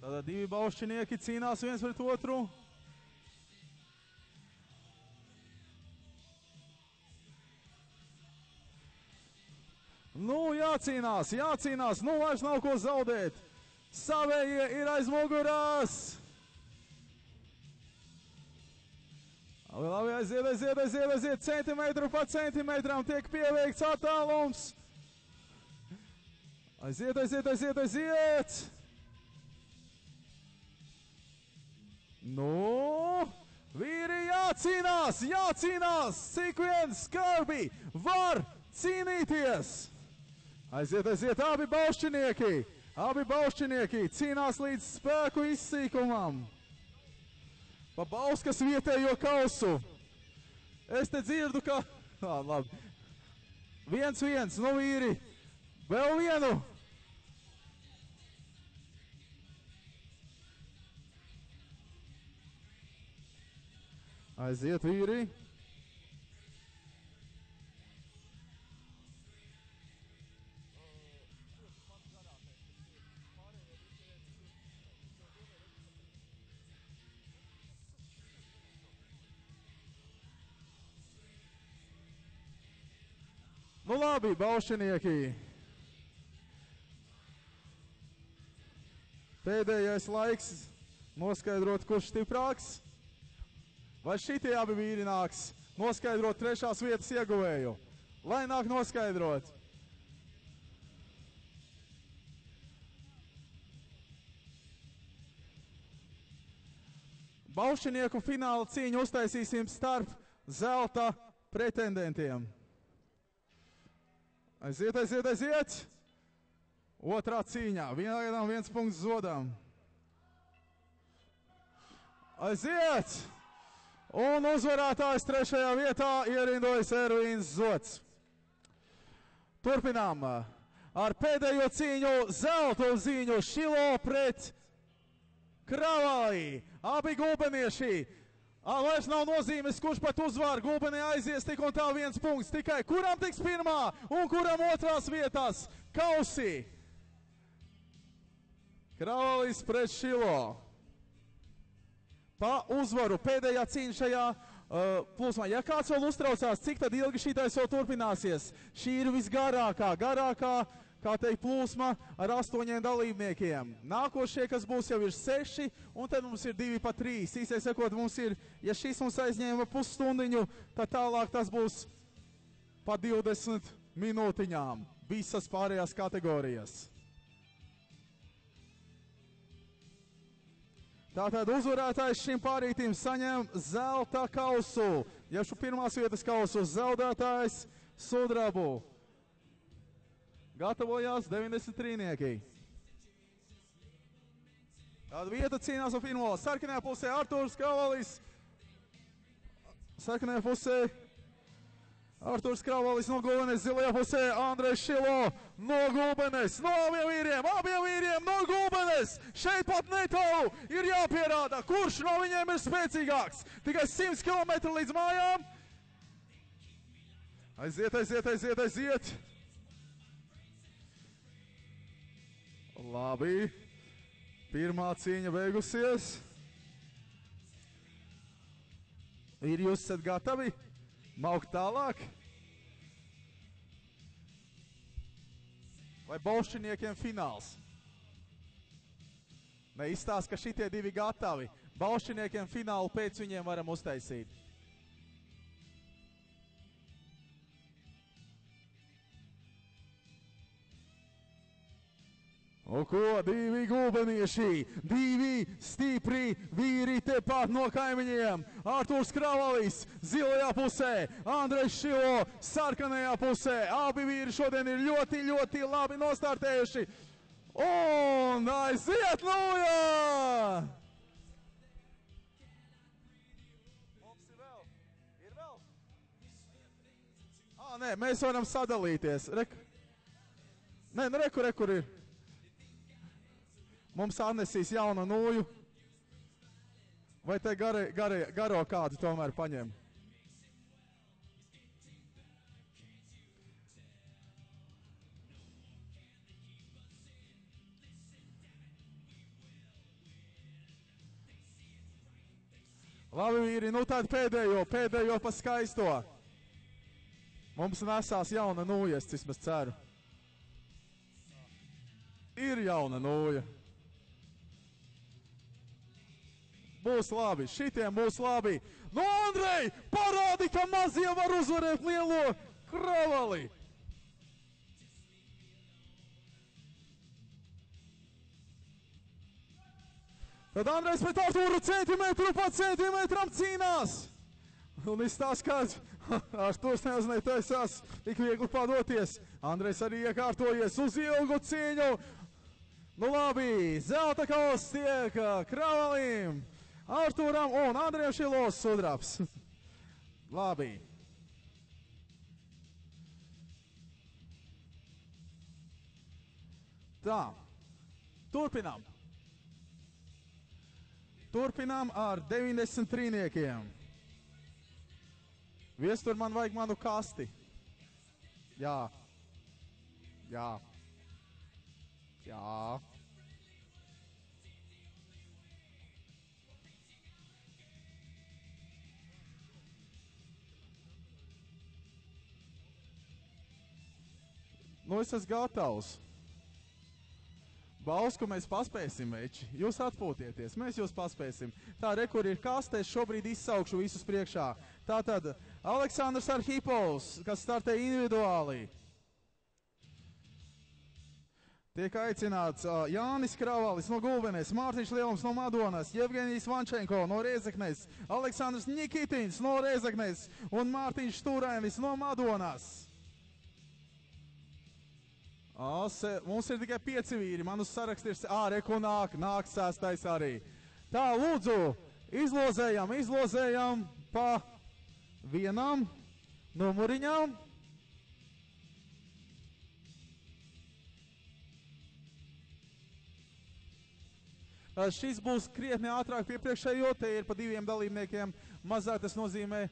Tātad divi baušķinieki cīnās viens pret otru. Nu, jācīnās, nu vairs nav ko zaudēt. Savējie ir aiz mugurās. Labi, aiziet, centimetru pa centimetram tiek pieveikts attālums. Aiziet. Nu, vīri jācīnās, cik vien skarbi var cīnīties. Aiziet, abi baušķinieki cīnās līdz spēku izsīkumam. Pa Bauskas vietējo kausu. Es te dzirdu, ka... labi. 1-1, nu vīri. Vēl vienu. Aiziet, vīri. Nu labi, baušķinieki. Pēdējais laiks noskaidrot, kurš stiprāks. Vai šitie abi vīri nāks noskaidrot trešās vietas ieguvēju? Lai nāk noskaidrot. Baušķinieku fināla cīņu uztaisīsim starp zelta pretendentiem. Aiziet. Otrā cīņā. Vienam 1 punkts zodam. Aiziet! Un uzvarētājs trešajā vietā ierindojas Ervīns Zots. Turpinām ar pēdējo cīņu zelta cīņu Šilo pret Kravali. Abi gulbenieši. Vairs nav nozīmes, kurš pat uzvar. Gulbenī aizies tik un tā 1 punkts. Tikai kuram tiks pirmā un kuram otrās vietās kausi. Kravalis pret Šilo. Pa uzvaru pēdējā cīņa šajā plūsmā. Ja kāds vēl uztraucās, cik tad ilgi šī taisa vēl turpināsies? Šī ir visgarākā, kā teikt, plūsma ar 8 dalībniekiem. Nākošie, kas būs, jau ir 6, un tad mums ir 2 pa 3. Īsai sakot, mums ir, ja šis mums aizņēma pusstundiņu, tad tālāk tas būs pa 20 minūtiņām. Visas pārējās kategorijas. Tātad uzvarētājs šim pārītim saņem zelta kausu. Ja šo pirmās vietas kausu zaudētājs sudrabu. Gatavojās 93-nieki. Tāda vieta cīnās ar pirmo. Sarkanajā pusē Artūrs Kravalis. Sarkanajā pusē Artūrs Kravalis no Gulbenes. Zilajā pusē Andrejs Šilo no Gulbenes. No abiem vīriem no Gulbenes. Šeit pat netālu ir jāpierāda, kurš no viņiem ir spēcīgāks. Tikai 100 km līdz mājām. Aiziet. Labi, pirmā cīņa beigusies. Ir jūs esat gatavi maukt tālāk? Vai baušķiniekiem fināls? Neizstāst, ka šitie divi gatavi. Baušķiniekiem finālu pēc viņiem varam uztaisīt. O ko, divi gulbenieši, divi stipri vīri tepat no kaimiņiem. Artūrs Kravalis zilajā pusē, Andrejs Šilo sarkanajā pusē. Abi vīri šodien ir ļoti labi nostartējuši. Un aiziet nojā! Mums ir vēl? Nē, mēs varam sadalīties. Rekur ir. Mums atnesīs jaunu nūju. Vai te garo kādu tomēr paņem? Labi, vīri, nu tad pēdējo pa skaisto. Mums nesās jauna nūja, es vismaz ceru. Ir jauna nūja. Būs labi, šitiem būs labi. Nu, Andrej, parādi, ka mazie var uzvarēt lielo kravali. Tad Andrejs pret Artūru centimetru pa centimetram cīnās. Un izstāst, kāds Artūrs nezināja taisās tik viegli padoties. Andrejs arī iekārtojies uz ilgu cīņu. Nu labi, zelta kauss tiek kravalim, Artūram un Andrejam Šilos sudrabs. Labi. Tā, turpinām. Turpinām ar 90 trīniekiem. Viestur, man vajag manu kasti. Jā. Jā. Jā. Nu, es esmu gatavs. Bausku mēs paspēsim, veči. Jūs atpūtieties, mēs jūs paspēsim. Tā, re, kur ir kaste, es šobrīd izsaukšu visus priekšā. Tātad Aleksandrs Arhipovs, kas startē individuāli. Tiek aicināts Jānis Kravalis no Gulbenēs, Mārtiņš Lielums no Madonas, Jevgenijs Vančenko no Rēzeknes, Aleksandrs Nikitins no Rēzeknes un Mārtiņš Stūrainis no Madonas. Mums ir tikai 5 vīri, man uz sarakstu ir reku nāk 6. arī. Tā, lūdzu, izlozējam pa vienam numuriņām. Šis būs krietni ātrāk piepriekšējo, te ir pa 2 dalībniekiem mazāk, tas nozīmē,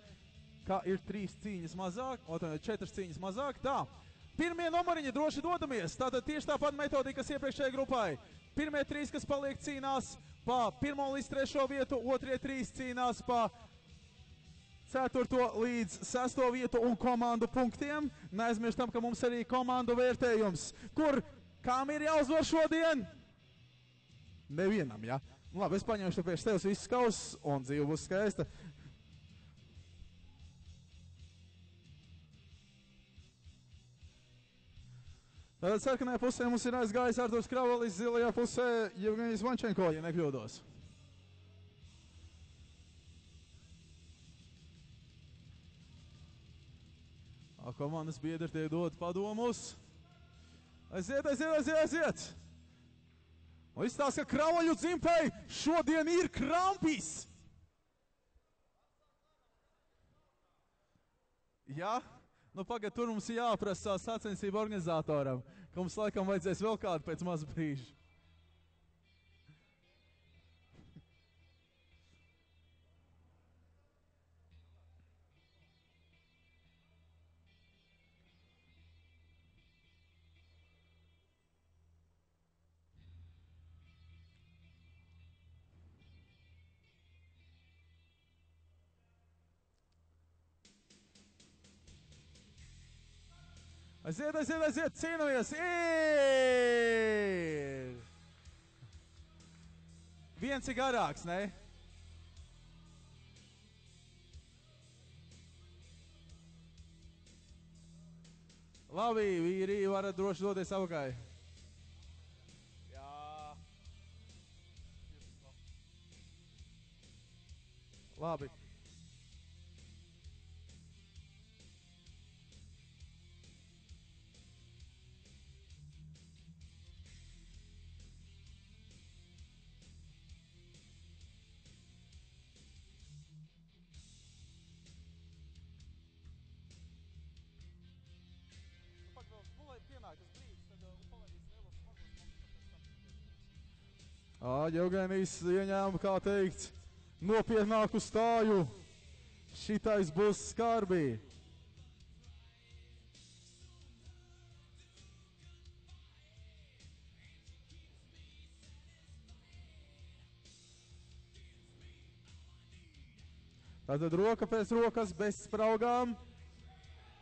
ka ir 3 cīņas mazāk, 4 cīņas mazāk, tā. Pirmie numuriņi droši dodamies, tātad tieši tāpat metodika, kas iepriekšējai grupai. Pirmie 3, kas paliek, cīnās pa 1. līdz 3. vietu, otrie 3 cīnās pa 4. līdz 6. vietu un komandu punktiem. Neaizmirstam, ka mums arī komandu vērtējums, kur kam ir jāuzvar šodien? Nevienam, ja? Labi, es paņemšu pēc tevis visus kaus un dzīve būs skaista. Tātad sarkanajā pusē mums ir aizgājis Artūrs Kravalis, zilajā pusē Jevgenijs Vančenko, ja nekļūdos. Komandas biedri tiek dot padomus. Aiziet! Un izstāsta, ka Kravaļu dzimtei šodien ir krampis. Jā? Nu, pagad, tur mums jāprasa sacensību organizatoram, ka mums laikam vajadzēs vēl kādu pēc maz brīža. Aiziet, cīnāmies! Ir! Viens ir garāks, ne? Labi, vīri, varat droši doties augāj. Jā. Labi. Jevgenijs ieņēma, kā teikts, nopietnāku stāju. Šitais būs skarbi. Tātad roka pēc rokas, bez spraugām.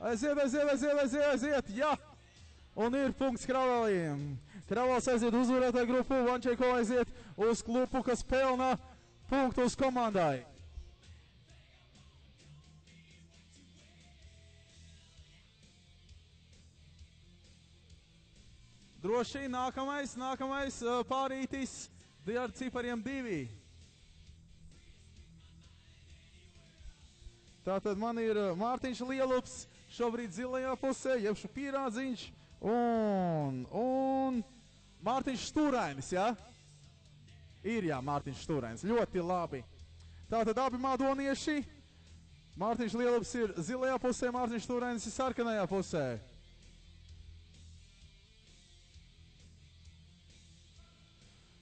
Aiziet, jā! Un ir punkts Kravēlim. Kravals aiziet uzvarētāju grupu, Vančēko aiziet uz klubu, kas pelna punktus komandai. Droši nākamais pārītis ar cipariem 2. Tātad man ir Mārtiņš Lielups šobrīd zilajā pusē, jeb Pīrādziņš un Mārtiņš Stūrainis, jā? Ir, jā, Mārtiņš Stūrainis, ļoti labi. Tātad abi mādonieši, Mārtiņš Lielups ir zilajā pusē, Mārtiņš Stūrainis ir sarkanajā pusē.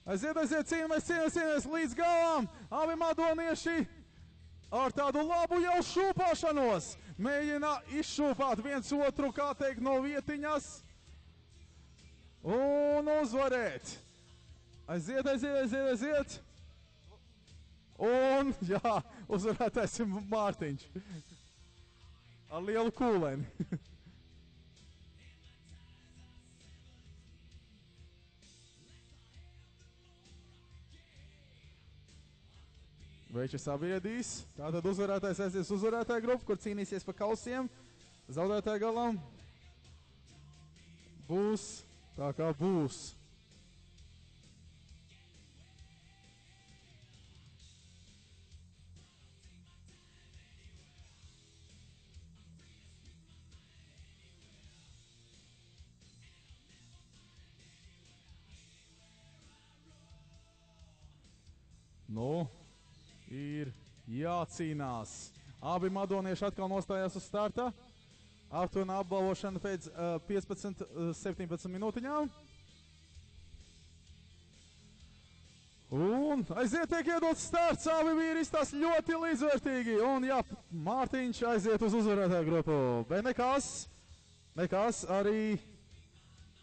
Aiziet, cīnāmies līdz galam, abi mādonieši ar tādu labu jau šūpāšanos mēģina izšūpāt viens otru, kā teikt, no vietiņas un uzvarēt. Aiziet. Un, jā, uzvarētājs ir Mārtiņš ar lielu kūleni. Večs sabiedīs, tātad uzvarētājs aizies uzvarētāja grupu, kur cīnīsies par kausiem. Zaudētāja galam būs tā kā būs. Nu, ir jācīnās. Abi madonieši atkal nostājās uz starta. Aptuvena apbalvošana pēc 15-17 minūtiņām. Un aiziet tiek iedots starts. Abi vīri izstās ļoti līdzvērtīgi. Un jā, Mārtiņš aiziet uz uzvarētāju grupu. Bet nekas arī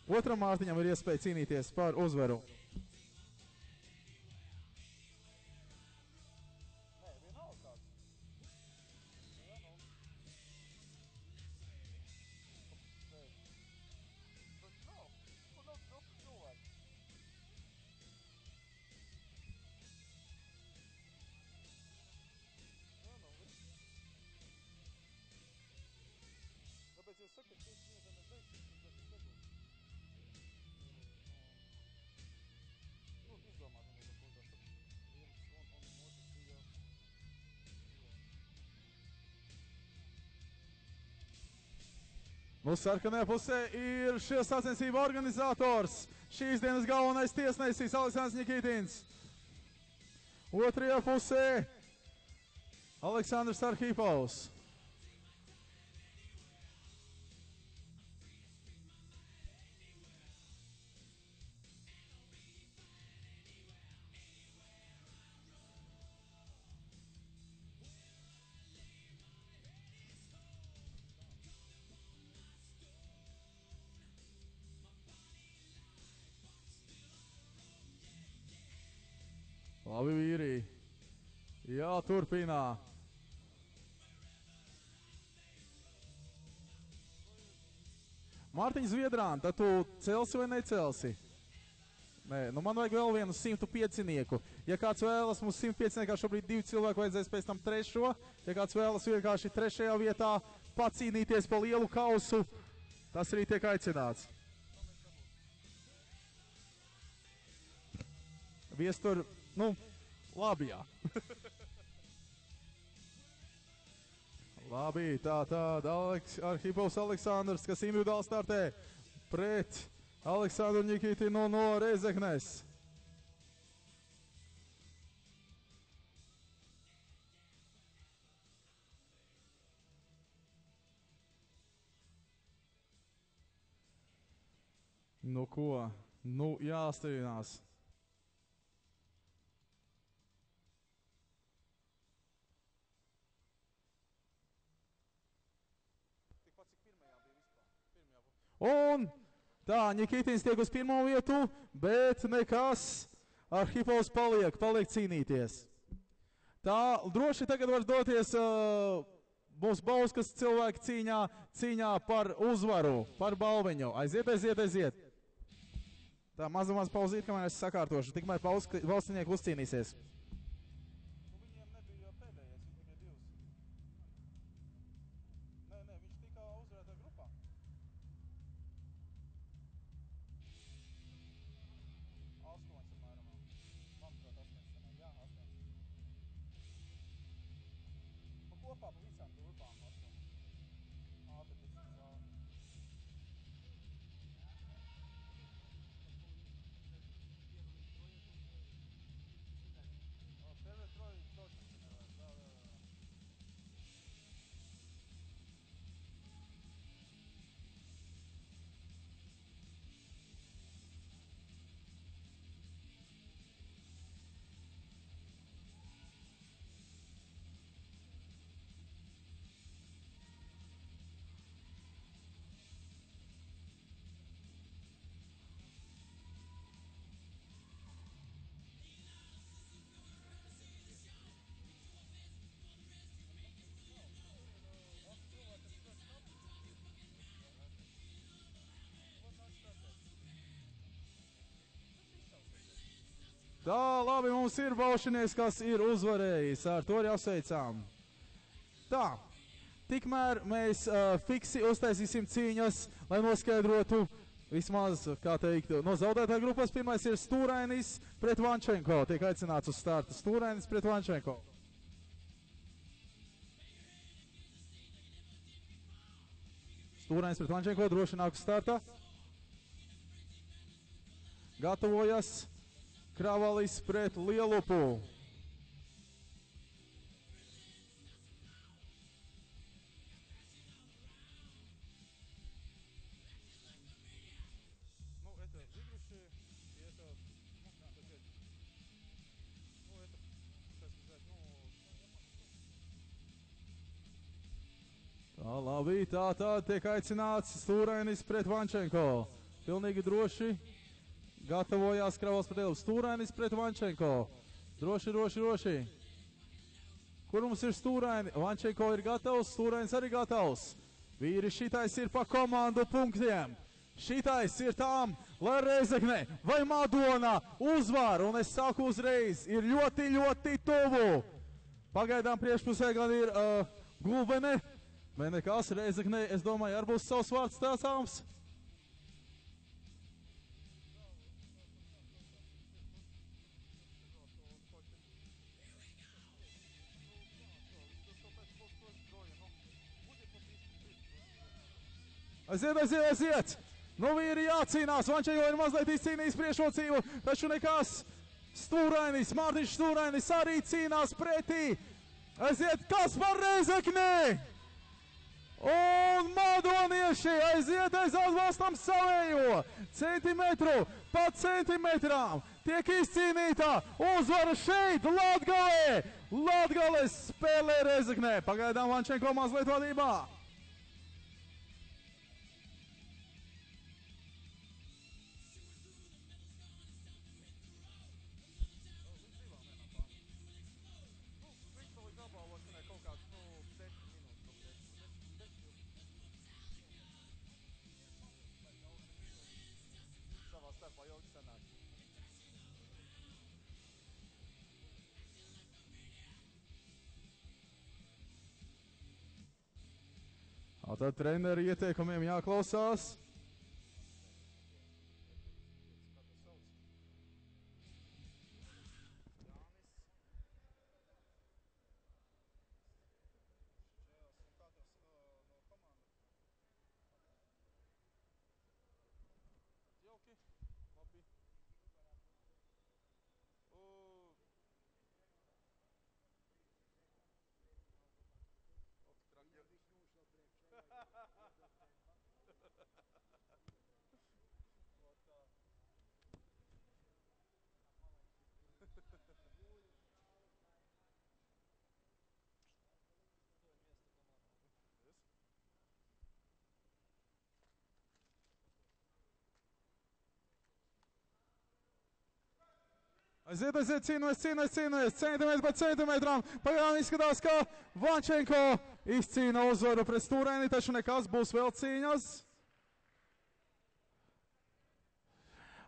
otram Mārtiņam ir iespēja cīnīties par uzvaru. Mūsu sarkanajā pusē ir šie sacensību organizators. Šīs dienas galvenais tiesnesis Aleksandrs Nikitins. Otrajā pusē Aleksandrs Arhipovs. Labi vīri, jāturpinā. Mārtiņ Zviedrān, tad tu celsi vai necelsi? Nē, nu man vajag vēl vienu 105-nieku. Ja kāds vēlas, mums 105-niekā šobrīd 2 cilvēku vajadzēs pēc tam 3. Ja kāds vēlas vienkārši 3. vietā pacīnīties pa lielu kausu, tas arī tiek aicināts. Viestur, nu, labi, jā. Labi, tātad Arhipovs Aleksandrs, kas individuāli startē pret Aleksandru Nikitinu no Rezeknes. Nu ko, nu jāstājinās. Un tā, Nikitins tiek uz 1. vietu, bet nekas, Arhipovs paliek cīnīties. Tā droši tagad var doties mūsu Bauskas cilvēki cīņā par uzvaru, par balviņu. Aiziet. Tā maza pauzīt, kamēr es sakārtošu. Tikmēr valstinieki uzcīnīsies. Viņiem nebija pēdējais, viņi tikai divas. Nē, viņš tika uzvarētā grupā. Astoņas apmēram. Manuprāt, astoņas. Jā, astoņas. Pa kopā pa visām grupām astoņas. Tad viss zāle. Tev ir troji точно nevar. Jā. Tā, labi, mums ir baušinieks, kas ir uzvarējis. Ar to arī apsveicām. Tā, tikmēr mēs fiksi uztaisīsim cīņas, lai noskaidrotu vismaz, kā teikt, no zaudētā grupas. Pirmais ir Stūrainis pret Vančenko. Tiek aicināts uz startu. Stūrainis pret Vančenko. Stūrainis pret Vančenko droši nāk uz starta. Gatavojas. Kravalis pret Lielupu. Ну, это выигрыши, и это, так сказать, Tā, labi, tā tiek aicināts Stūrainis pret Vančenko. Pilnīgi droši. Gatavojās Kravals pret Lielupu. Stūrainis pret Vančenko. Droši. Kur mums ir Stūraini? Vančenko ir gatavs, Stūrainis arī gatavs. Vīri, šitais ir pa komandu punktiem. Šitais ir tām, lai Rēzekne vai Madona uzvar. Un es saku uzreiz, ir ļoti tuvu. Pagaidām priekšpusē gan ir Gulbene. Bet nekas, Rēzekne, es domāju, arī būs savs vārds stāstāms. Aiziet! Nu vīri jācīnās, Vančenko ir mazliet izcīnījis priekšrocību, taču nekas. Stūrainis, Mārtiņš Stūrainis arī cīnās pretī. Aiziet, kas par Rēzekni! Un madonieši aiziet, atbalstam savējo. Centimetru pa centimetrām tiek izcīnīta uzvara šeit, Latgalē. Latgales spēlē Rēzeknē. Pagaidām Vančenko mazliet vadībā. Tad treneru ieteikumiem jāklausās. Aiziet, cīnojas, centimetru pa centimetram. Pagaidām izskatās, ka Vančenko izcīna uzvaru pret stūraini, taču nekas, būs vēl cīņas.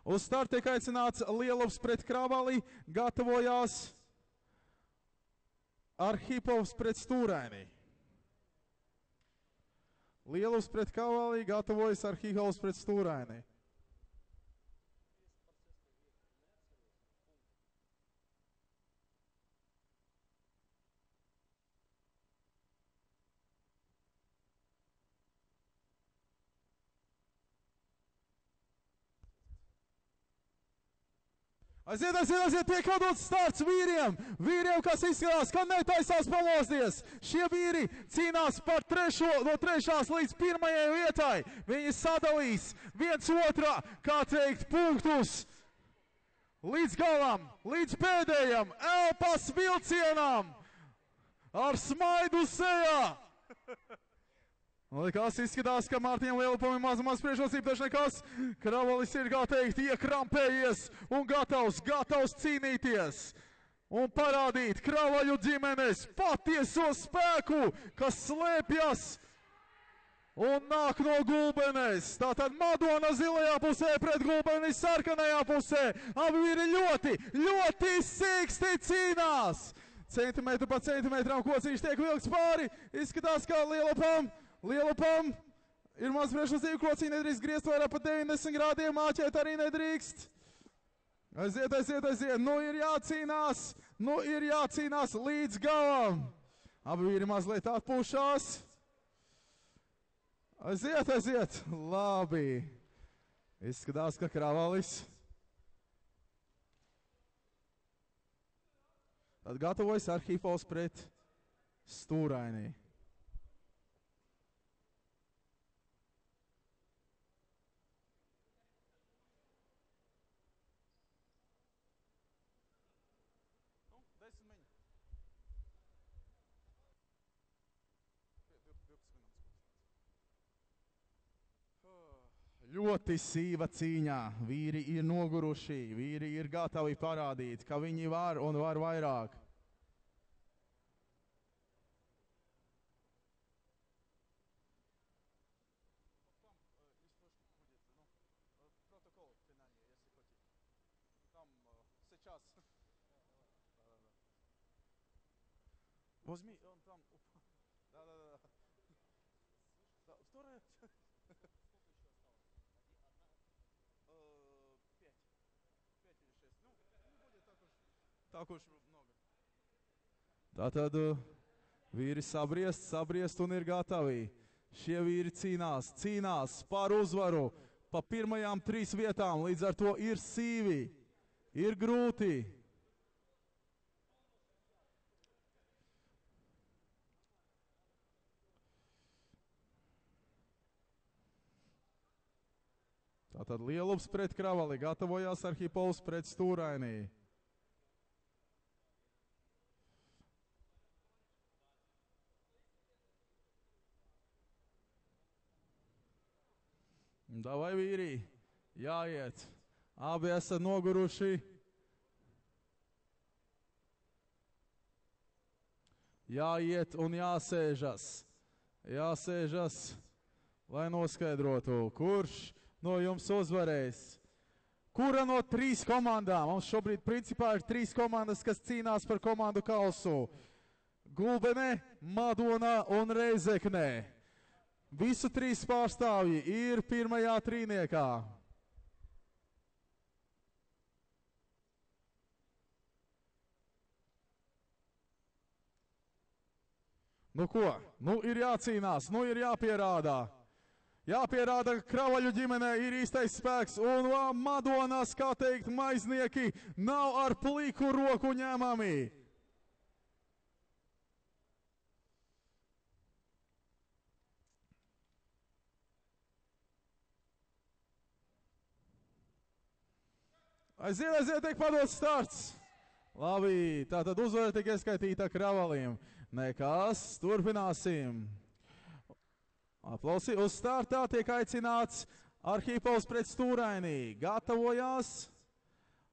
Uz startu tiek aicināts Lielovs pret Kravali, gatavojās Arhipovs pret stūraini. Lielovs pret Kravali, gatavojas Arhipovs pret stūraini. Aiziet, tiek dots starts vīriem, kas izskatās, ka netaisās pamosties. Šie vīri cīnās par no 3. līdz 1. vietai. Viņi sadalīs viens otrā, kā teikt, punktus līdz galam, līdz pēdējam, elpas vilcienam, ar smaidu sejā. Nekas izskatās, ka Mārtiņam Lielupam ir maz priekšrocība, taču nekas. Kravalis ir, kā teikt, iekrampējies un gatavs cīnīties un parādīt Kravaļu ģimenes patieso spēku, kas slēpjas un nāk no Gulbenes. Tātad Madona zilajā pusē pret Gulbeni sarkanajā pusē. Abi vīri ļoti sīksti cīnās. Centimetru pa centimetram kociņš tiek vilkts pāri. Izskatās, ka Lielupam ir maz priekšrocība, kociņi nedrīkst griezt vairāk pa 90 grādiem, āķēt arī nedrīkst. Aiziet. Nu ir jācīnās līdz galam. Abi vīri mazliet atpūšās. Aiziet. Labi. Izskatās, ka Kravalis. Tad gatavojas Arhipovs pret stūraini. Ļoti sīva cīņā. Vīri ir noguruši, vīri ir gatavi parādīt, ka viņi var un var vairāk. Возьми, он там... Да. Вторая... 5 или 6. Ну, не будет так уж много. Tātad vīri sabriest un ir gatavi. Šie vīri cīnās par uzvaru pa pirmajām 3 vietām. Līdz ar to ir sīvi, ir grūti. Tātad Lielups pret Kravali, gatavojās Arhipovs pret stūraini. Davai vīri, jāiet. Abi esat noguruši. Jāiet un jāsēžas. Lai noskaidrotu, kurš no jums uzvarēs. Kura no 3 komandām? Mums šobrīd principā ir 3 komandas, kas cīnās par komandu kausu. Gulbene, Madona un Reizekne. Visu 3 pārstāvji ir pirmajā trīniekā. Nu ko? Nu ir jācīnās, nu ir jāpierādā. Jāpierāda, ka Kravaļu ģimenē ir īstais spēks un Madonas, kā teikt, maiznieki nav ar pliku roku ņemami. Aiziet, tiek padots starts. Labi, tātad uzvara tiek ieskaitīta Kravalim. Nekas, turpināsim. Aplausi, uz startā tiek aicināts Arhipovs pret stūraini. Gatavojās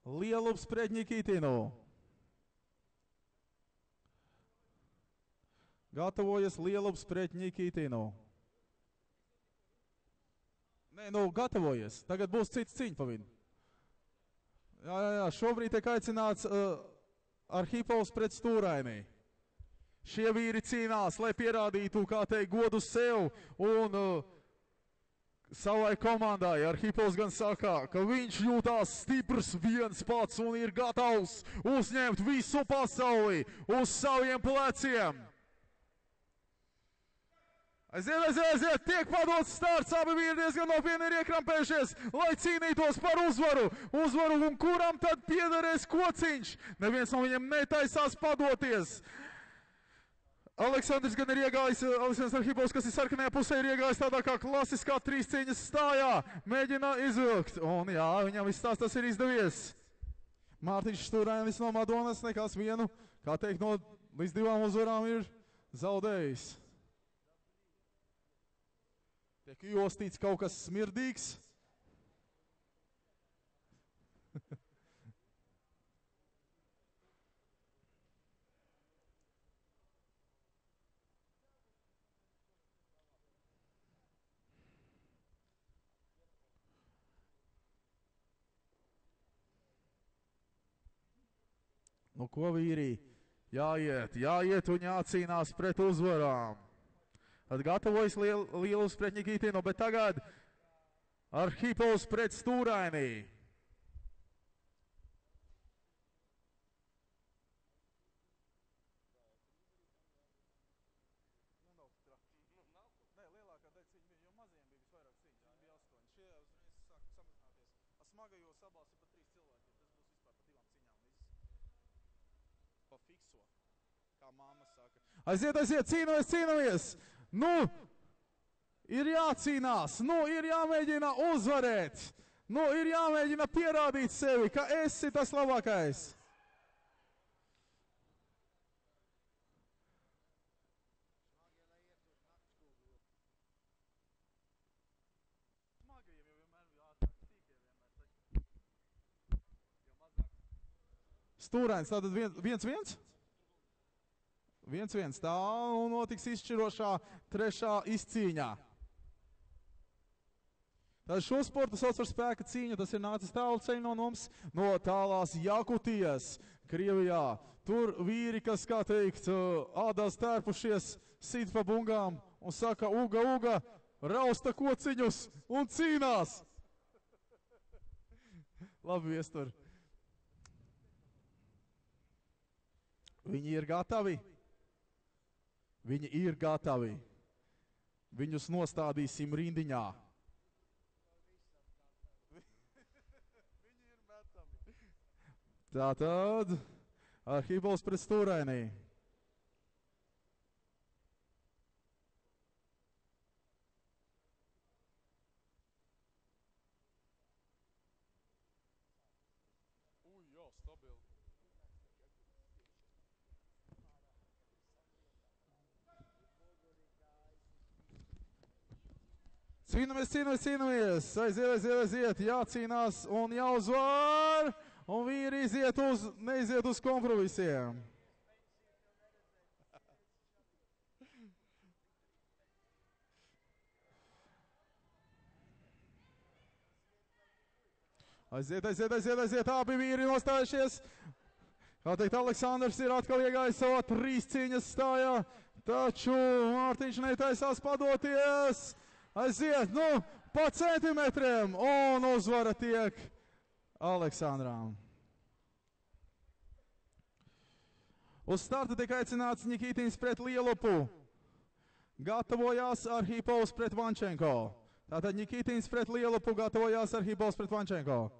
Lielups pret Nikitinu. Gatavojas Lielups pret Nikitinu. Nē, nu, gatavojies. Tagad būs cits cīņa pa vidu. Jā, šobrīd tiek aicināts Arhipovs pret Stūrainī. Šie vīri cīnās, lai pierādītu, kā teikt, godu sev un savai komandai. Arhipovs gan saka, ka viņš jūtās stiprs viens pats un ir gatavs uzņemt visu pasauli uz saviem pleciem. Aiziet, tiek padots starts, abi vīri diezgan nopietni ir iekrampējušies, lai cīnītos par uzvaru, un kuram tad piederēs kociņš. Neviens no viņiem netaisās padoties. Aleksandrs gan ir iegājis, Aleksandrs Arhipovs, kas ir sarkanajā pusē, ir iegājis tādā kā klasiskā trīscīņas stājā, mēģina izvilkt, un jā, viņam viss tas ir izdevies. Mārtiņš Stūrainis no Madonas nekas vienu, kā teikt, no līdz 2 uzvarām ir zaudējis. Tiek jostīts kaut kas smirdīgs. Nu, ko vīrī? Jāiet un jācīnās pret uzvarām. Tad gatavojas Lielups pret Nikitinu, bet tagad Arhipovs pret Stūrainī. Nē, lielākā daļa cīņa bija, jo maziem bija visvairāk cīņas, viņi bija 8. Šie uzreiz sāk samazināties. Smagajos abās ir pa 3 cilvēkiem, tas būs vispār pa 2 cīņām līdz pa fikso, kā mamma saka. Aiziet, cīnojies! Nu, ir jācīnās, nu, ir jāmēģina uzvarēt, nu, ir jāmēģina pierādīt sevi, ka esi tas labākais. Smagajiem jau vienmēr bija ātrāk, tīkiem vienmēr, taču jau mazāk. Stūrains, tātad 1-1? 1-1, tā un notiks izšķirošā 3. izcīņā. Tad šo sportu sauc par spēka cīņu, tas ir nācis tālu ceļu no mums, no tālās Jakutijas, Krievijā. Tur vīri, kas, kā teikt, ādās tērpušies, sit pa bungām un saka uga, rausta kociņus un cīnās. Labi, viestur. Viņi ir gatavi. Viņi ir gatavi. Viņus nostādīsim rindiņā. Viņi ir metami. Tātad Arhipovs pret Stūrainī. Jā, stabili. Cīnamies. Aiziet. Jācīnās un jāuzvar. Un vīri neiziet uz kompromisiem. Aiziet. Abi vīri nostājušies. Kā teikt, Aleksandrs ir atkal iegājis savā 3 cīņas stājā. Taču Mārtiņš netaisās padoties. Aiziet, nu, pa centimetriem, un uzvara tiek Aleksandram. Uz starta tiek aicināts Nikitins pret Lielupu. Gatavojās Arhipovs pret Vančenko. Tātad Nikitins pret Lielupu, gatavojās Arhipovs pret Vančenko.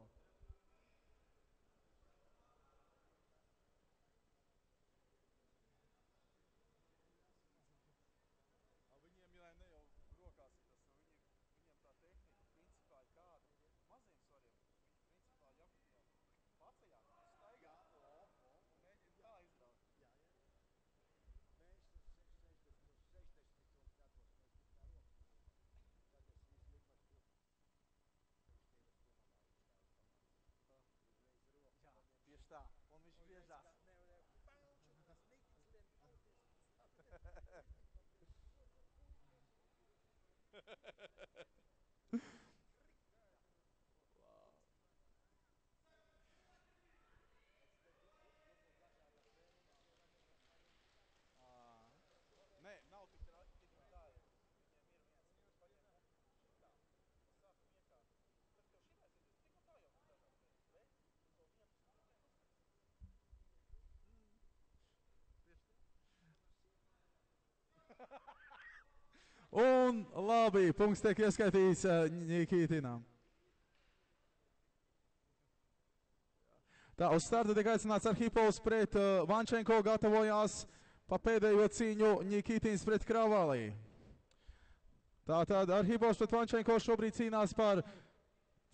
Viņiem jau ne jau rokās ir tas, viņiem tā tehnika principā ir kāda. Maziem svariem, viņi principā Jakutijā pacējā, staigā un mēģina tā izraut. Nē, nav tik tā, viņiem ir viens, paņem šitā, sāk miekā. Tad, ka šitais ir tik un tā jau būs dažāds veids, bet to vienu stūri tieši tā. Un labi, punkts tiek ieskaitīts Nikītinam. Tā, uz starta tiek aicināts Arhipovs pret Vančenko, gatavojās pa pēdējo cīņu Nikītins pret Kravalī. Tātad Arhipovs pret Vančenko šobrīd cīnās par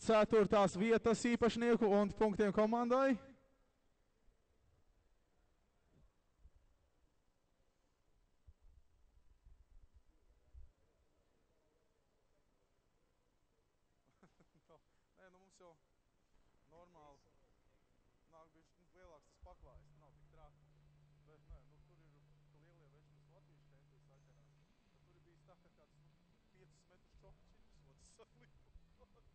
4. vietas īpašnieku un punktiem komandai. Nē, nu mums jau normāli nāk bišķi lielāks tas paklājs, nav tik traki. Bet, nē, nu tur ir lielie veči, kas Latvijas čempioni sakarās. Bet tur ir bijis tā, ka kāds 5 metrus čopiņus otrs saslipu.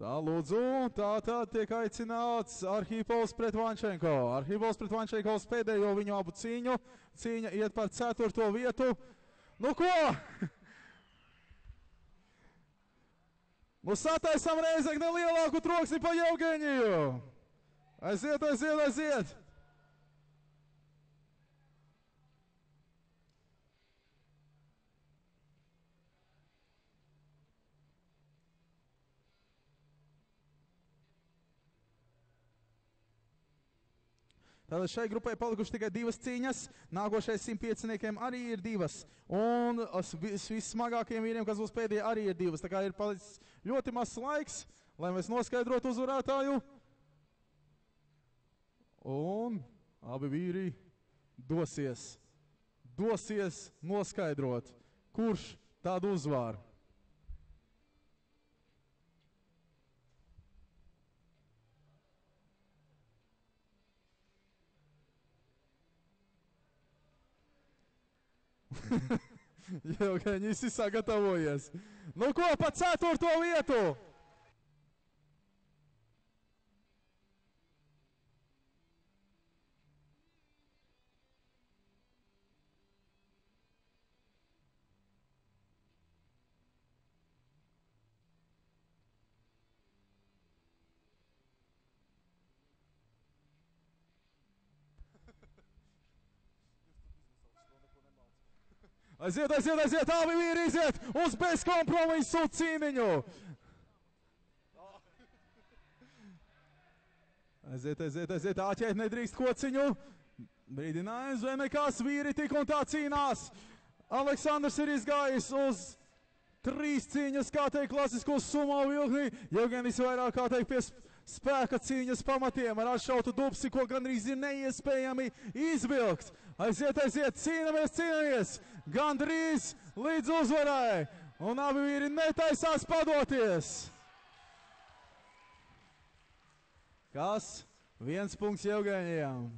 Tā, lūdzu, tā tiek aicināts Arhipovs pret Vančenko. Arhipovs pret Vančenkovs pēdējo viņu abu cīņu. Cīņa iet par 4. vietu. Nu ko? Nu sataisam Reizekne lielāku troksni pa Jevgeņiju. Aiziet, aiziet, aiziet. Tātad šai grupai palikuši tikai 2 cīņas, nākošais 105-niekiem arī ir 2. Un vissmagākajiem vīriem, kas būs pēdējie, arī ir 2. Tā kā ir palicis ļoti mazs laiks, lai mēs noskaidrotu uzvarētāju. Un abi vīri dosies noskaidrot, kurš tādu uzvar. Jevgeņijs ir sagatavojies. Nu ko, pa 4. vietu? Aiziet, aiziet, aiziet, abi vīri iziet uz bezkompromisu cīniņu. Aiziet, aiziet, aiziet, āķēt nedrīkst kociņu. Brīdinājums vai nekas, vīri tik un tā cīnās. Aleksandrs ir izgājis uz 3 cīņas, kā teikt, klasisko sumo vilkni. Jevgeņijs vairāk, kā teikt, pie spēka cīņas pamatiem ar atšautu dubsi, ko gandrīz ir neiespējami izvilkt. Aiziet, aiziet, cīnamies, cīnamies. Gandrīz līdz uzvarai. Un abi vīri netaisās padoties. Kas? 1 punkts Jevgeņijam.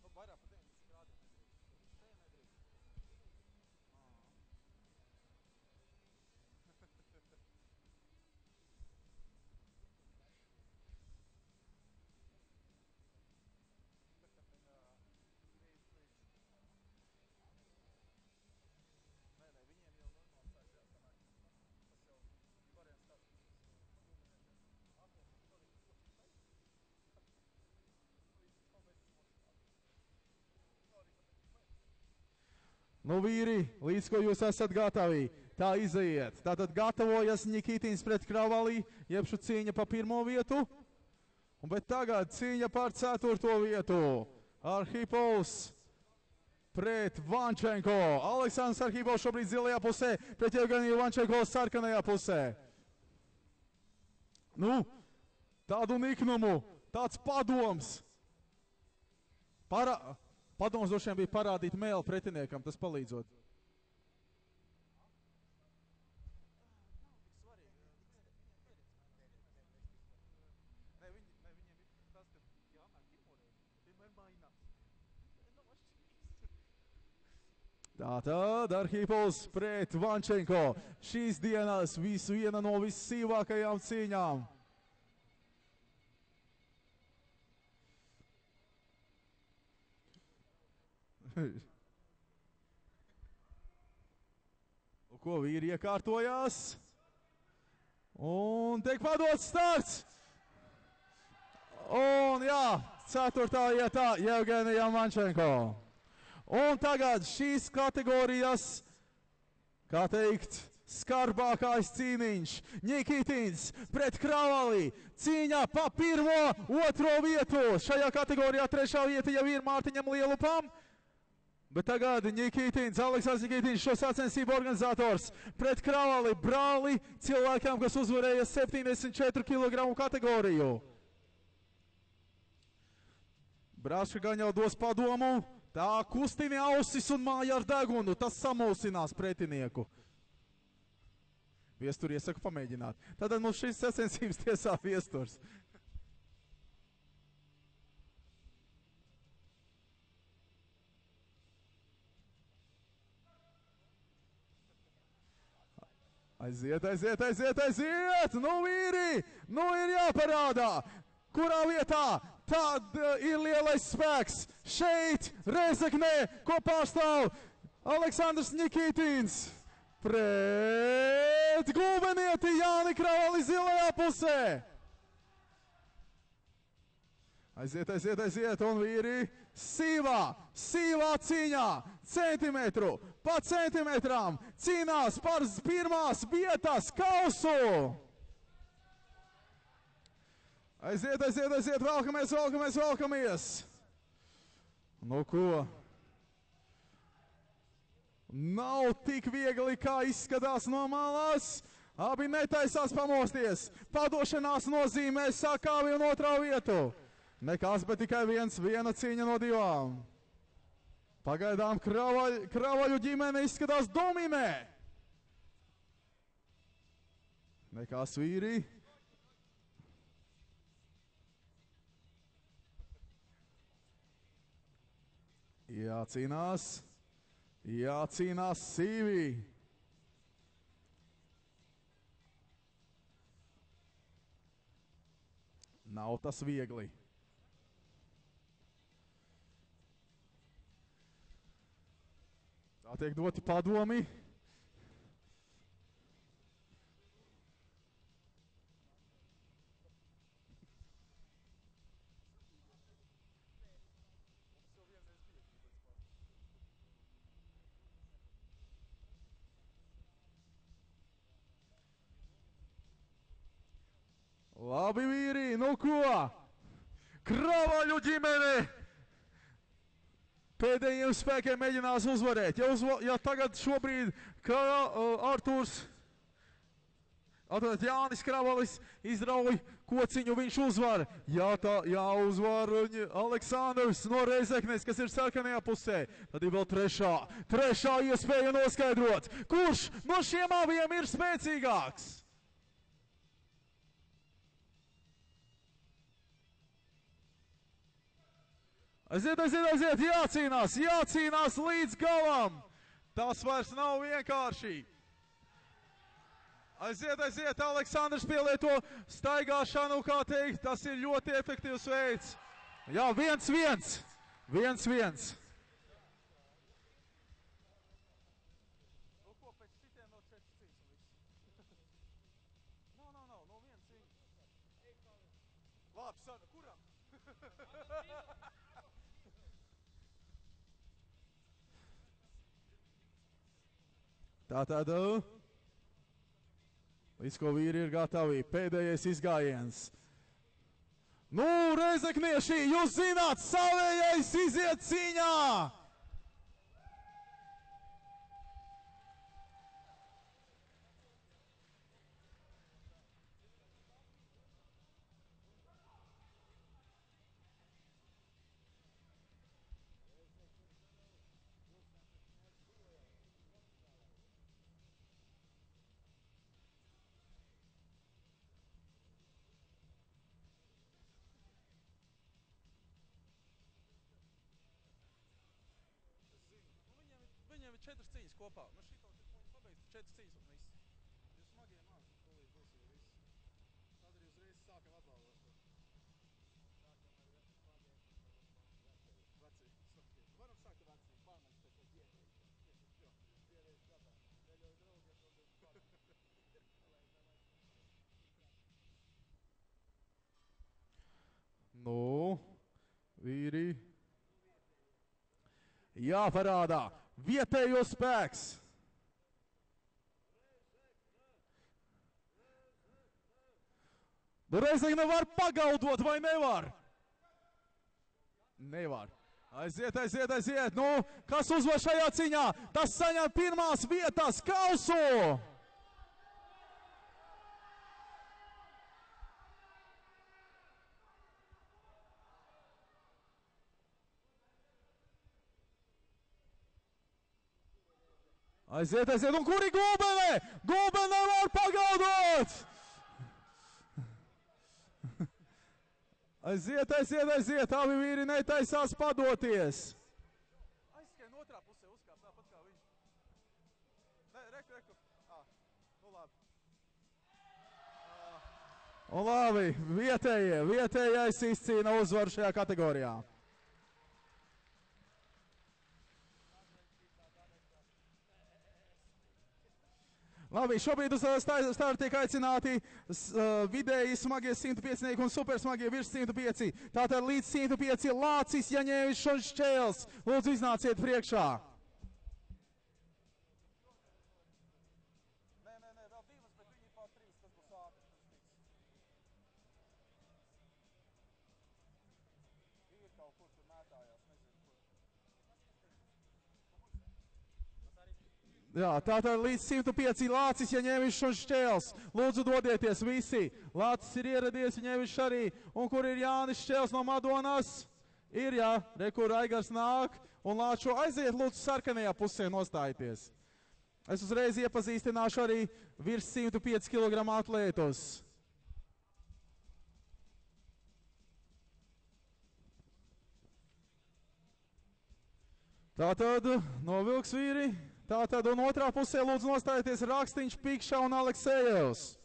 Nu, vairāk par 90 grādiem nedrīkst. Te nedrīkst. Nē, viņiem jau normāli sākās sanāk. Tas jau variants tāds, Nu, vīri, līdz ko jūs esat gatavi, tā izaiet. Tātad gatavojas Nikītins pret Kravalī, jebšu cīņa pa 1. vietu. Bet tagad cīņa par 4. vietu. Arhipovs pret Vančenko. Aleksandrs Arhipovs šobrīd zilajā pusē, pret Jevgeņiju Vančenko sarkanajā pusē. Nu, tādu niknumu, tāds padoms. Padoms droši vien bija parādīt mēlu pretiniekam, tas palīdzot. nav tik svarīgi. Nē, viņi Tātad Arhipols pret Vančenko. Šīs dienas viena no vissīvākajām cīņām. Ko vīri iekārtojās? Un tiek padots starts. Un jā, 4. vietā Jevgenija Vančenko. Un tagad šīs kategorijas, kā teikt, skarbākais cīniņš. Nikitins pret Kravali. Cīņā pa 1., 2. vietu. Šajā kategorijā 3. vieta jau ir Mārtiņam Lielupam. Bet tagad Nikitins, Aleksandrs Nikitins, šo sacensību organizators pret Kravali brāli cilvēkam, kas uzvarēja 74 kg kategoriju. Brāška gan jau dos padomu. Tā kustini ausis un māja ar degunu, tas samulsinās pretinieku. Viestur iesaku pamēģināt. Tātad mums šīs sacensības tiesā viesturs. Aiziet! Nu vīri, nu ir jāparādā. Kurā vietā? Tad ir lielais spēks. Šeit, Rēzeknē, ko pārstāv Aleksandrs Nikitins. Pret gulbenieti Jāni Kravali zilajā pusē. Aiziet, un vīri sīvā cīņā, centimetru pa centimetrām, cīnās par 1. vietas kausu. Aiziet, velkamies. Nu ko? Nav tik viegli, kā izskatās no malas. Abi netaisās pamosties. Padošanās nozīmē sakāvi un 2. vietu. Nekas, bet tikai viena cīņa no 2. Pagaidām Kravaļu ģimene izskatās dominē. Nekas vīri. Jācīnās sīvi. Nav tas viegli. Tā tiek doti padomi. Labi vīri, nu ko? Kravaļu ģimene pēdējiem spēkiem mēģinās uzvarēt. Ja tagad šobrīd Jānis Kravalis izrauj kociņu, viņš uzvar. Jāuzvar Aleksandrs no Reizeknes, kas ir sarkanajā pusē. Tad ir vēl trešā iespēja noskaidrot, kurš no šiem abiem ir spēcīgāks. Aiziet, jācīnās līdz galam. Tas vairs nav vienkārši. Aiziet, Aleksandrs pielieto staigāšanu, kā teikt, tas ir ļoti efektīvs veids. Jā, 1-1. 1-1. Labi, Sana, kuram? Tātad, līdz ko vīri ir gatavi, pēdējais izgājiens. Nu, reizeknieši, jūs zināt, savējais iziet cīņā! ir 4 cīņas kopā. Nu šito puņu pabeigt, 4 cīņas un viss. Jūs smagie maz, tūlīt būs jau viss. Tad arī uzreiz sākam atbalvot to. Veci, smagie. Varam sākt ar veciem, pārmaiņas pēc vienreiz. Jo, vienreiz gadā. Ceļoju draugiem, draugiem pārmaiņas. Nu, vīri. Jāparādā vietējo spēks. Nu reizē nevar pagaudot, vai nevar? Nevar. Aiziet, aiziet, aiziet. Nu, kas uzvar šajā ciņā? Tas saņem pirmās vietas kausu. Aiziet, aiziet, un kur ir Gulbene? Gulbene var pagaudot! Aiziet, aiziet, aiziet, abi vīri netaisās padoties. Aizskrien otrā pusē, uzkāp tāpat kā viņš. Nē, reku. Nu labi. Un labi, vietējais izcīna uzvaru šajā kategorijā. Labi, šobrīd uz startu tiek aicināti vidēji smagie 105 un supersmagie virs 105. Tātad līdz 105 Lācis, Jaņēvičs un Šķēls. Lūdzu, iznāciet priekšā. Nē, vēl divas, bet viņi pār 3, tas būs ātri. Ir kaut kur tur mētājās, nezinu kur. Jā, tātad līdz 105 Lācis, Jaņēvičs un Šķēls. Lūdzu, dodieties visi. Lācis ir ieradies, Jaņēvičs arī. Un kur ir Jānis Šķēls no Madonas? Ir, jā, re, kur Aigars nāk. Un Lāčo aiziet, lūdzu, sarkanajā pusē nostājieties. Es uzreiz iepazīstināšu arī virs 105 kg atlētus. Tātad novilks vīri. Tātad un otrā pusē lūdzu nostājieties Rakstiņš, Pikša un Aleksejevs.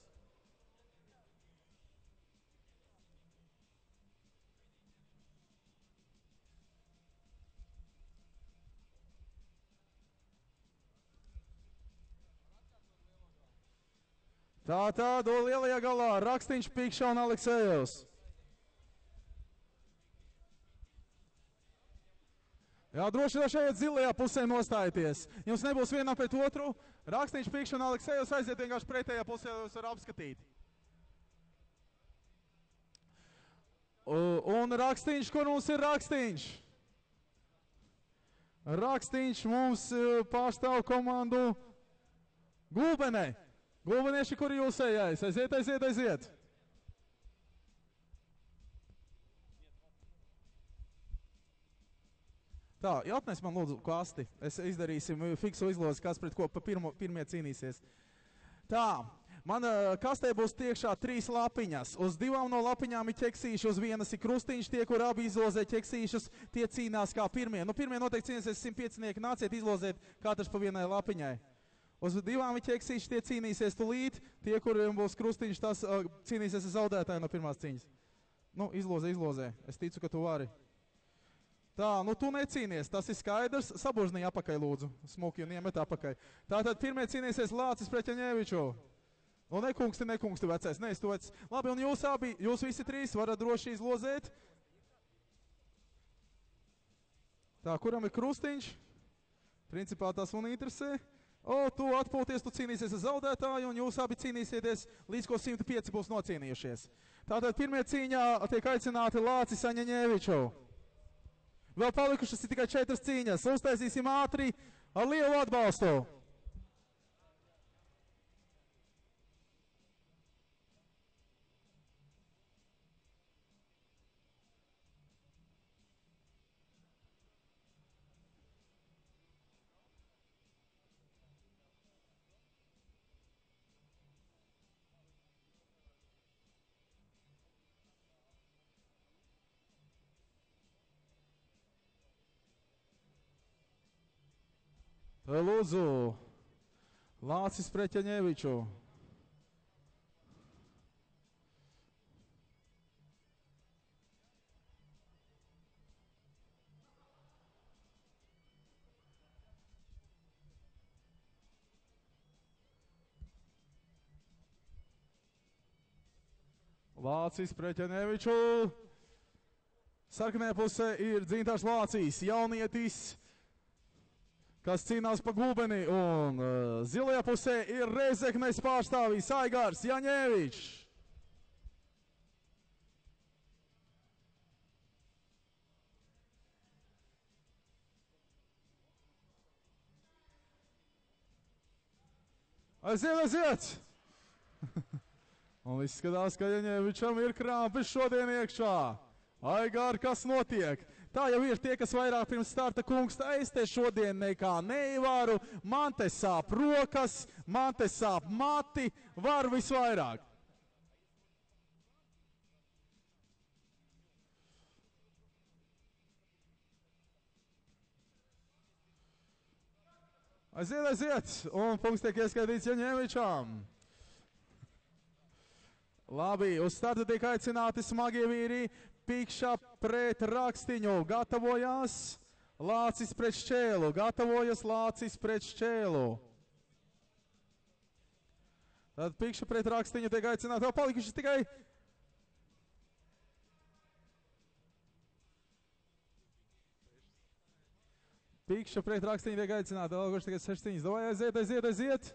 Tātad un lielajā galā Rakstiņš, Pikša un Aleksejevs. Jā, droši vien šeit zilajā pusē nostājieties. Jums nebūs vienam pret otru. Rakstiņš, Pikša un Aleksejevs aiziet vienkārši pretējā pusē, jūs var apskatīt. Un Rakstiņš, kur mums ir Rakstiņš? Rakstiņš mums pārstāv komandu Gulbenē. Gulbenieši, kur jūs ejais? Aiziet, aiziet, aiziet. Tā, atnes man lūdzu kasti. Es izdarīsim fiksu izlozi, kas pret ko pa pirmie cīnīsies. Tā, man kastē būs tiekšā 3 lapiņas. Uz 2 no lapiņām ir ķeksīši, uz vienas ir krustiņš. Tie, kur abi izlozē ķeksīšus, tie cīnās kā pirmie. Nu, pirmie noteikti cīnīsies 105, nāciet izlozēt katrs pa vienai lapiņai. Uz 2 ir ķeksīši, tie cīnīsies tulīt. Tie, kuriem būs krustiņš, tas cīnīsies ar zaudētāju no pirmās cīņas. Nu, izlozē. Es ticu, ka tu vari. Tā, nu tu necīnies, tas ir skaidrs. Sabužnī apakai lūdzu, smuki un iemet apakai. Tātad pirmie cīnīsies Lācis pret Jaņēviču. Nu nekungsti vecais, neiztots. Labi, un jūs visi 3 varat droši izlozēt. Tā, kuram ir krustiņš? Principā tas man interesē. Tu atpūties, tu cīnīsies ar zaudētāju, un jūs abi cīnīsieties, līdz ko 105 būs nocīnījušies. Tātad pirmie cīņā tiek aicināti Lācis un Jaņēviču. Vēl palikušas ir tikai 4 cīņas. Uztaisīsim ātri ar lielu atbalstu. Lūdzu, Lācis pret Jaņēviču. Lācis pret Jaņēviču. Sarkanajā pusē ir Dzintārs Lācis, jaunietis, kas cīnās pa gulbeni, un zilajā pusē ir Rēzeknes pārstāvis Aigārs Jaņēvičs. Aiziet! Un izskatās, ka Jaņēvičam ir krāpes šodien iekšā. Aigār, kas notiek? Tā jau ir tie, kas vairāk pirms starta kungs, es te šodien nekā nevaru, man te sāp rokas, man te sāp mati, var visvairāk. Aiziet, un punkts tiek ieskaitīts Jaņēvičam. Labi, uz startu tiek aicināti smagie vīri. Pikša pret Rakstiņu, gatavojās Lācis pret Šķēlu, gatavojas Lācis pret Šķēlu. Tad Pikša pret Rakstiņu tiek aicināti, vēl palikuši tikai... Pikša pret Rakstiņu tiek aicināti, vēl palikuši tikai 6 cīņas. Davai, aiziet!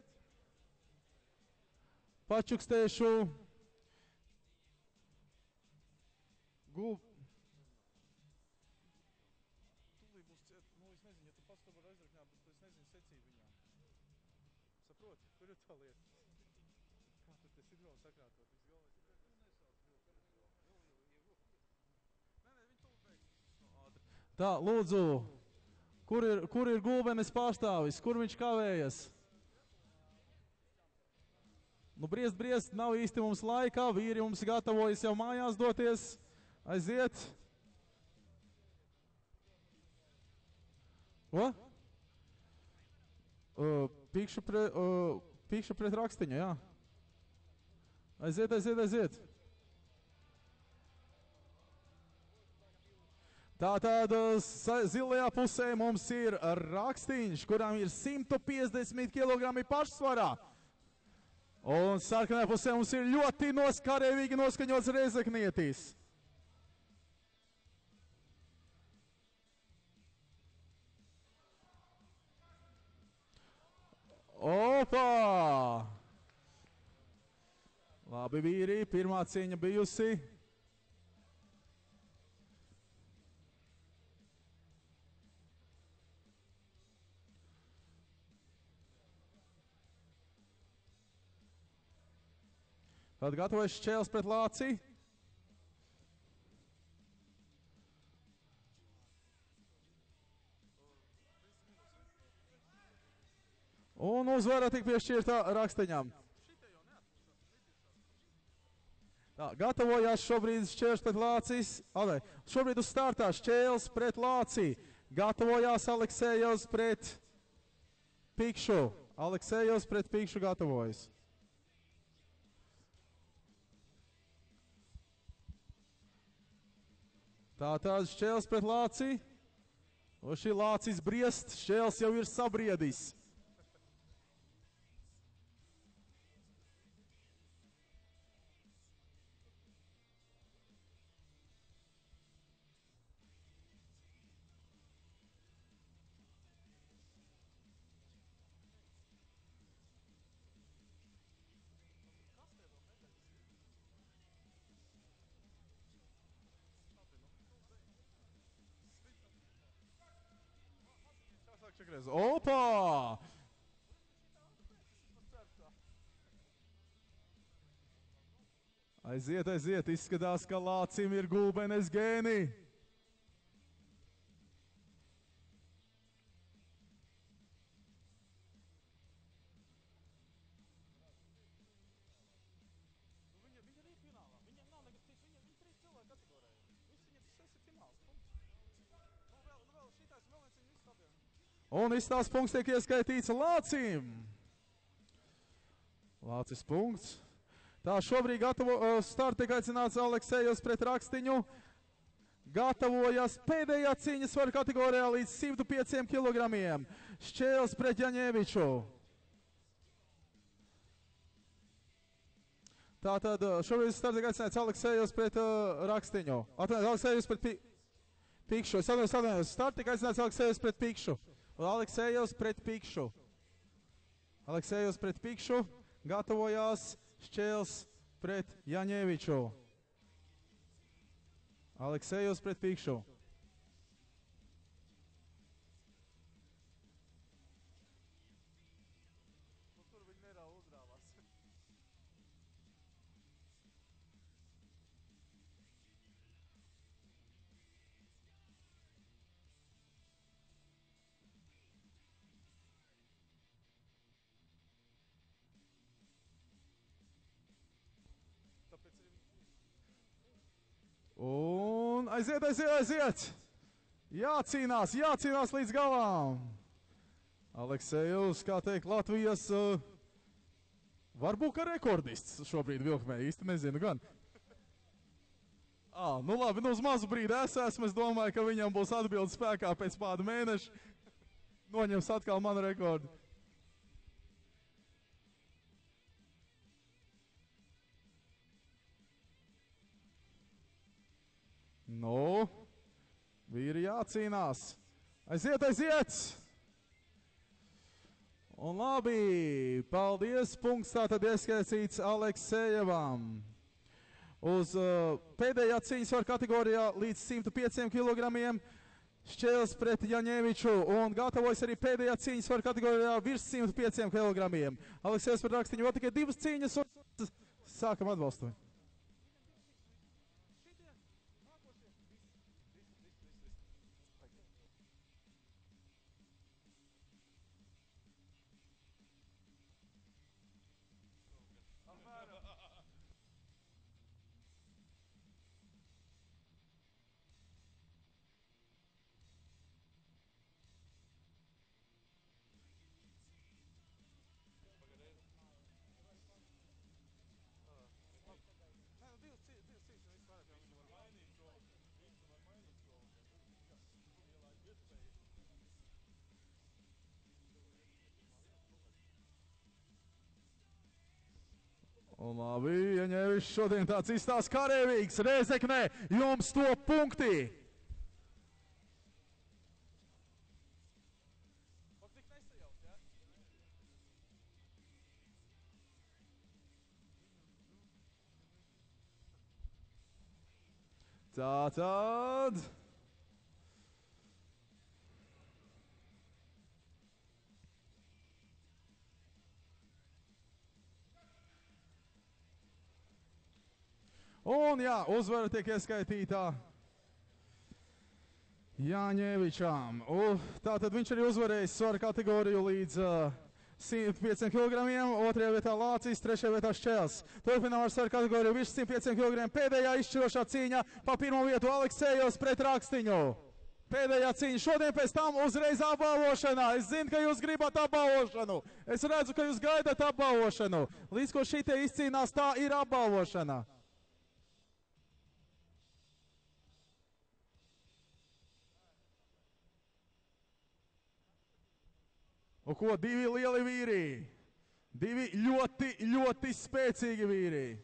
Pačukstēšu... Tūlīt būs ciet, es nezinu, ja tu pats to var aizrakņāt, bet es nezinu secību viņām. Saproti, tur ir tā lieta. Kā tu te sidromu sakrātot? Viss galvenais ir, ka tu nesauc. Nē, viņi tūlīt beigs. Tā, lūdzu, kur ir gulbenes pārstāvis? Kur viņš kavējas? Nu, briest, nav īsti mums laikā, vīri mums gatavojas jau mājās doties. Aiziet. Ko? Pikša pret Rakstiņu, jā. Aiziet. Tātad zilajā pusē mums ir Rakstiņš, kuram ir 150 kg pašsvarā. Un sarkanajā pusē mums ir ļoti karavīgi noskaņots Rēzeknietis. Opa! Labi, vīri, pirmā cīņa bijusi. Tad gatavojas Šķēls pret Lāci. Un uzvara tik piešķirta Rakstiņam. Tā, gatavojās šobrīd Šķēls pret Lācis. Šobrīd uz startā Šķēls pret Lāci. Gatavojās Aleksējevs pret Pikšu. Aleksējevs pret Pikšu gatavojas. Tātad Šķēls pret Lāci. Un šī Lācis briest, Šķēls jau ir sabriedis. Opa! Aiziet, izskatās, ka Lācim ir gulbenes gēni. Un izstās punkts tiek ieskaitīts Lācim. Lācis punkts. Tā šobrīd starta tiek aicināts Aleksejos pret Rakstiņu. Gatavojas pēdējā cīņa svaru kategorijā līdz 105 kg. Šķēls pret Jaņēviču. Tātad šobrīd starta tiek aicināts Aleksejos pret Rakstiņu. Aleksejos pret Pikšu. Es atvainojos, starta tiek aicināts Aleksejos pret Pikšu. Aleksejos pret Pikšu. Aleksejos pret Pikšu. Gatavojās Šķēls pret Jaņēviču. Aleksejos pret Pikšu. Tur viņi nereāli uzrāvās. Tāpēc arī Un aiziet! Jācīnās līdz galām! Aleksejus, kā teikt, Latvijas varbūt kā rekordists šobrīd vilkmē, īsti nezinu gan. Nu labi, uz mazu brīdi esmu, es domāju, ka viņam būs atbildes spēkā pēc kāda mēneša. Noņems atkal manu rekordu. Nu, vīri jācīnās. Aiziet! Un labi, paldies, punkts tātad ieskaitīts Aleksejevam. Uz pēdējā cīņas svaru kategorijā līdz 105 kg Šķēls pret Jaņēviču un gatavojas arī pēdējā cīņas svaru kategorijā virs 105 kg. Aleksejs pret Rakstiņu vēl tikai 2 cīņas un sākam atbalstu. Un labi, Jaņēvičs šodien tāds izstāsts karēvīgs. Rēzeknē jums to punkti. Tātad. Un jā, uzvara tiek ieskaitītā Jaņēvičam. Tātad viņš arī uzvarējis svaru kategoriju līdz 105 kg, otrajā vietā Lācis, trešajā vietā Šķēls. Turpinām ar svaru kategoriju virs 105 kg. Pēdējā izšķirošā cīņa pa pirmo vietu Aleksejos pret Rakstiņu. Pēdējā cīņa šodien, pēc tam uzreiz apbalvošanā. Es zinu, ka jūs gribat apbalvošanu. Es redzu, ka jūs gaidat apbalvošanu. Līdz ko šitie izcīnās, tā ir apbalvošana. Un ko, 2 lieli vīri, 2 ļoti spēcīgi vīri.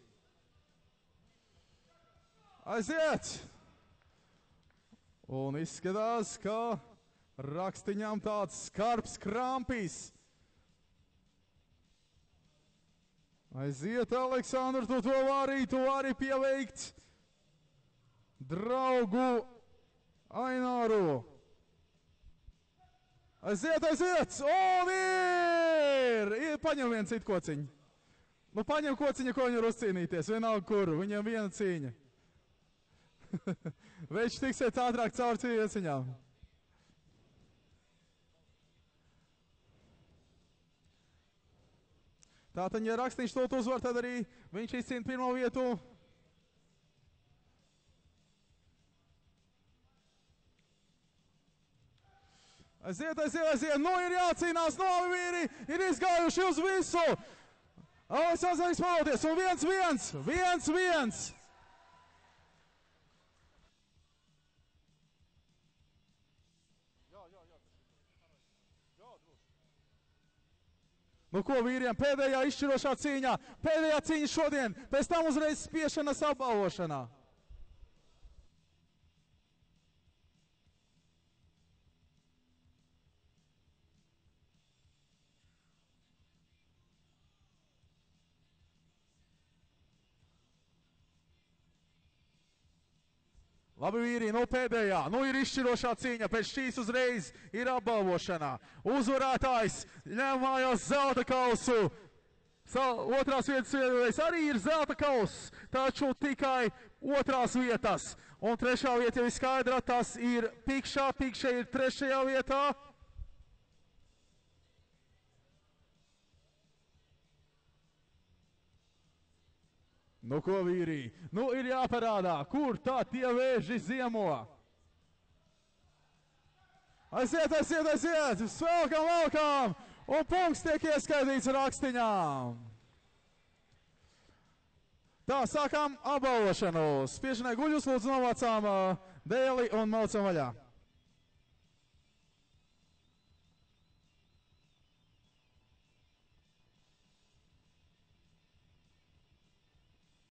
Aiziet! Un izskatās, ka Rakstiņam tāds skarbs krampis. Aiziet, Aleksandr, tu vari pieveikt draugu Aināru. Aiziet! Un ir! Paņem vienu citu kociņu. Nu, paņem kociņu, ko viņu var uzcīnīties. Vienalga kuru. Viņam viena cīņa. Viņš tiksiet ātrāk caur cīņām. Tātad, ja Rakstiņš to uzvar, tad arī viņš izcīna pirmo vietu. Aiziet, aiziet, aiziet. Nu ir jācīnās, no vīri ir izgājuši uz visu. Aleksandrs Paldies. Un 1-1. 1-1. Nu ko vīriem, pēdējā izšķirošā cīņā, pēdējā cīņa šodien, pēc tam uzreiz spiešanas apbalvošanā. Labi vīri, nu pēdējā, nu ir izšķirošā cīņa, pēc šīs uzreiz ir apbalvošanā. Uzvarētājs ņem mājās zelta kausu. Otrās vietas ieguvējas arī ir zelta kauss, taču tikai otrās vietas. Un trešā vieta jau ir skaidra, tas ir Pikšā. Pikša ir trešajā vietā. Nu ko vīrī, nu ir jāparādā, kur tā tie vēži ziemo. Aiziet, aiziet, aiziet, svelkam, velkam, un punkts tiek ieskaitīts rakstiņām. Tā, sākām apbalvošanu. Spiešanai guļus lūdzu novācām dēli un maucam vaļā.